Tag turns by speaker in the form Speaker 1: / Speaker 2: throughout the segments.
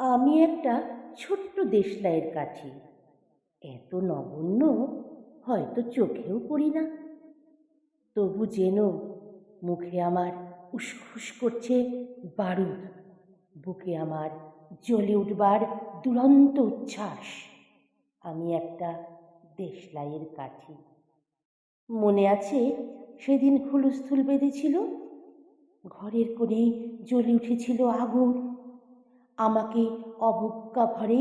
Speaker 1: আমি একটা ছোট্ট দেশলাইয়ের কাঠি, এত নগণ্য হয়তো চোখেও পড়ি না। তবু যেন মুখে আমার উসখুস করছে বারুদ, বুকে আমার জ্বলে উঠবার দুরন্ত উচ্ছ্বাস। আমি একটা দেশলাইয়ের কাঠি। মনে আছে সেদিন হুলস্থুল বেঁধেছিল, ঘরের কোণে জ্বলে উঠেছিল আগুন। আমাকে অবজ্ঞা ভরে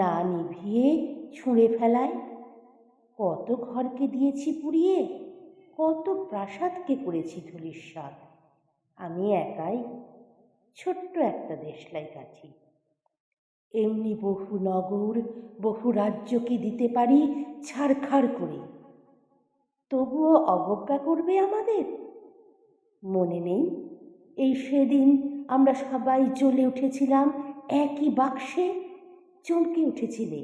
Speaker 1: না নিভিয়ে ছুঁড়ে ফেলায়। কত ঘরকে দিয়েছি পুড়িয়ে, কত প্রাসাদকে করেছি ধূলিসাৎ। আমি একাই ছোট্ট একটা দেশলাই কাঠি। এমনি বহু নগর, বহু রাজ্যকে দিতে পারি ছারখার করে। তবুও অবজ্ঞা করবে আমাদের? মনে নেই এই সেদিন আমরা সবাই জ্বলে উঠেছিলাম একই বাক্সে? চমকে উঠেছিলে,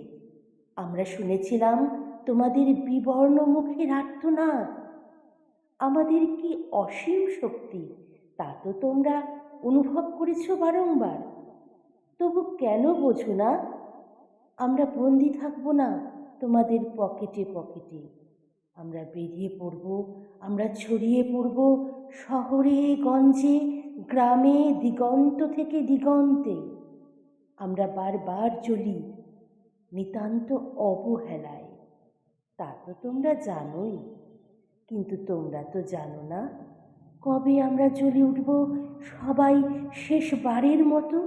Speaker 1: আমরা শুনেছিলাম তোমাদের বিবর্ণ মুখের আর্তনাদ। আমাদের কি অসীম শক্তি তা তো তোমরা অনুভব করেছ বারংবার। তবু কেন বোঝো না? আমরা বন্দি থাকবো না তোমাদের পকেটে পকেটে। আমরা বেরিয়ে পড়ব, আমরা ছড়িয়ে পড়ব শহরে গঞ্জে, গ্রামে, দিগন্ত থেকে দিগন্তে। আমরা বারবার জ্বলি নিতান্ত অবহেলায়, তা তো তোমরা জানোই। কিন্তু তোমরা তো জানো না কবে আমরা জ্বলে উঠব সবাই শেষবারের মতো।